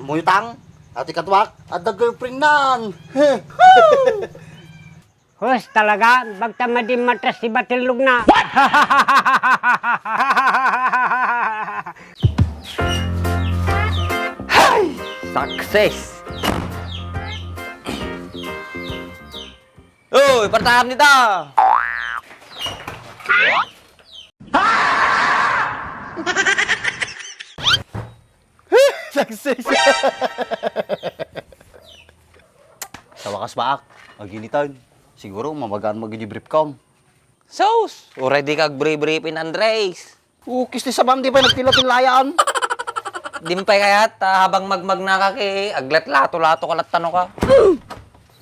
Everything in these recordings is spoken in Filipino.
muyutang, at ikatwak, at the girlfriend nan. Hus, talaga, bagta madim matras si Batilog na. Hay! Success! Uy, partaham nito! Success! Sa wakas baak, maginitan. Siguro mamagaan mag-brief kom. Sus! Already kag briefin Andres. Ukis ni sabam, di pa nagtilatin-layaan. Dimpay kayat, habang magmag na ka kay aglat lato-lato kalat tano ka.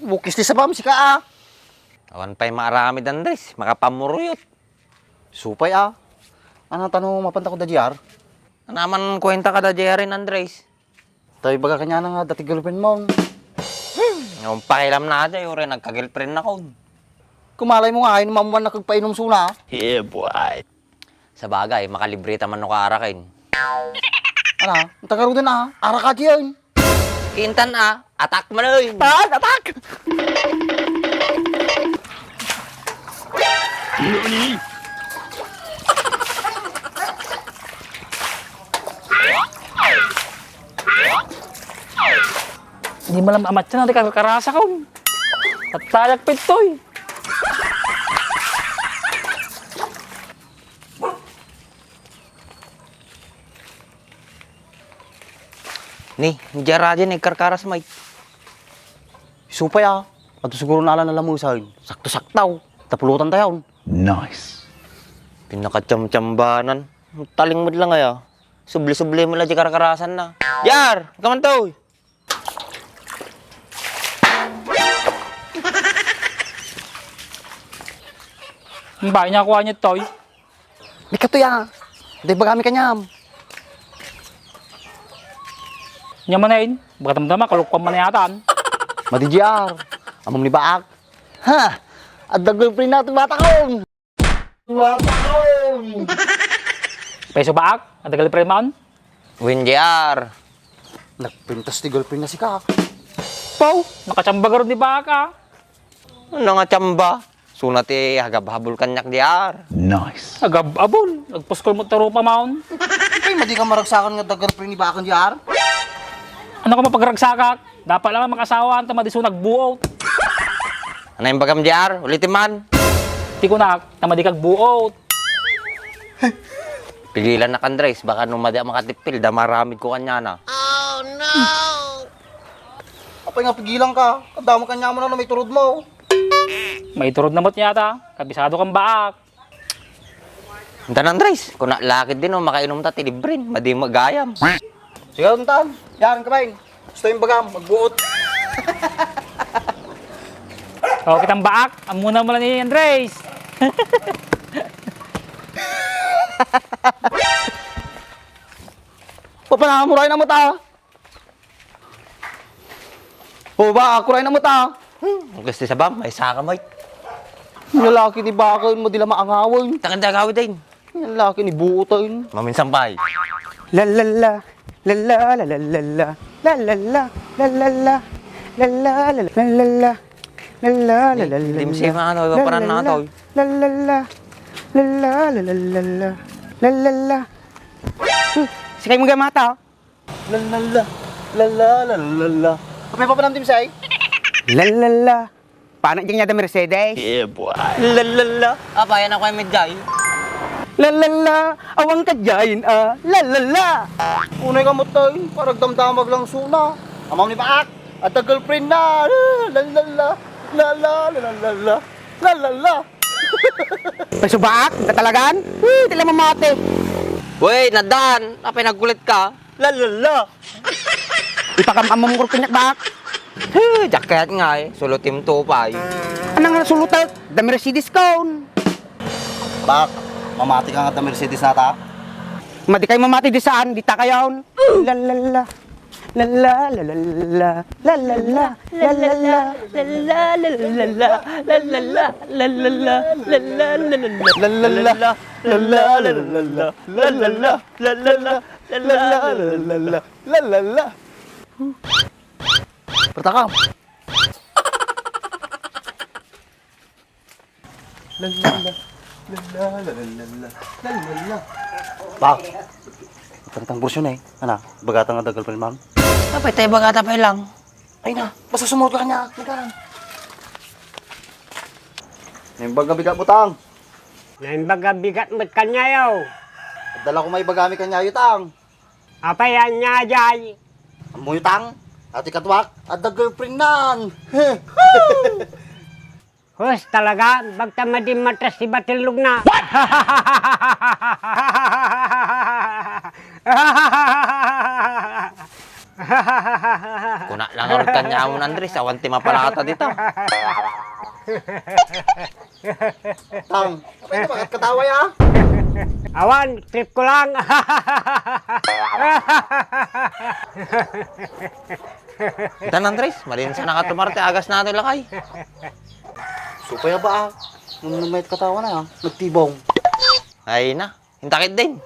Ukis ni sabam, si ka Awan pa'y maaramid Andres, makapamuruyot. Supay Ano tanong mapanta ko da JR? Naman kwenta ka da Jerin Andres. Tayo baga kanya na nga dati girlfriend mo. Yung pakilam na dyan, yung rin nagka-girlfriend na ko. Kumalay mo nga, ay mamuan na kagpainom suna. Yeah, boy. Sa bagay, makalibrita man no kaarakin. Ano? Ang tagaro din ara ka dyan. Kintan attack mo na yun. Attack! Hindi mo lang amat siya na kakarasa ka. At talagpit to eh. Ni, jara dyan, karkaras may. Supay Ato siguro nala na lamusan. Sakto-saktaw. Tapulutan tayo. Pinakacham-chambanan. Taling mo lang kaya. Subli-subli mo lang dyan karkarasan na. Yar! Kaman to! Ang bahay niya kuha niya to eh. Di ka to Di ba kami kanyam? Niya man na yun. Baka tamtama, kalukpan man na yatan. Mati JR. Amam ni baak. Ha! At the girlfriend natin bata ko. Bata ko. Peso baak, ang tagal preman. Win, Yar! Nagpintas ni girlfriend na si Kak. Pau, nakachamba ka rin di baak Ano nga chamba? Sunat hagab-habol kanyak di Yar. Agab-abol, nagpuskol mo taro pa maon. Ay, madi ka maragsakan nga the girlfriend ni Bakang JR. Ano ka mapagragsakak? Dapat lang makasawa, tama di so nagbuot. Ano yung bagam di Yar? Ulitin man. Di ko na, tama di kagbuot. Pigilan na Andres, baka nung madi makatipil, damaramid ko kanya na. Apay nga pigilan ka. Kadamo kanya mo na may turod mo. May turod na mo't yata, kabisado kang baak. Hintan Andres, kung naklakid din makainom ta tilibrin, madi magayam. Sige, untan. Yan, kamain. Gusto yung bagam, magbuot. O, kitang baak, amuna mo lang ni Andres. Papanamuray na mo ta. O ba, akuray na mo ta. Gusto sa bam, may saka mo. Yung lalaki ni Bakang mo dila maangawin. Takanda gawid din. Yung lalaki ni Buutan. Maminsan pa La la la. La la la la la la. La la la. La la la. La la la la la la. La la la la la. Hindi mo siya ano, iba parang na ito. La la la. La la la la la la. La la la. Sikay mo gamata. La la la. La la la la la. Kapay pa panamtim say? La la la. Paano dyan yada Mercedes? Lalala. Apa, yan ako ay medjay. La la la. Awang kadyayin La la la. Unay ka mo tayo. Parang damdamag lang suna. Amaw ni Baak. At the girlfriend na. La la la. La la la la la la. La la la. Peso Baak? Katalagan? Tila mamate. Wey, nadan. Apa, nagkulit ka? Lalala! Ipakamamam ko kanyak Baak. Jacket nga sulutim to pa Anong nga sulutat? The Mercedes cone. Baak, mamati ka nga the Mercedes nata? Madi kayo mamati di saan? Di ta kayaon. Lalala. Lalala. Lalala. Lalala. Lalala. Lalala. Lalala. Lalala. Lalala. Lalala. Lalala. Lalala. Lalala. Lalala. Pertakam. Bak, tentang borsyon eh. Ano, bagatang nga dagal pa ma'am. Apa tayo bagata pa lang? Ay na, basta sumot ka kanya. Nagkaran. Yung baga bigat butang. Naimbaga bigat mo't kanyayaw. Dala ko may bagami kanya yutang. Apa yan niya, Jay? Amo yutang. Ati katwak, at the girlfriend nan. Hus, talaga, bagta madim matras si Batilog na. Kuna lang ang kanya mo Andres, awan ti mapalata dito. Tang, apa itu bakit katawa ya? Awan, trip ko lang. Dan Andres, malinis na nakatumarte, agas natin lakay. Supaya ba ah? Nung may katawa na ah, nagtibong. Ay na, hintakit din.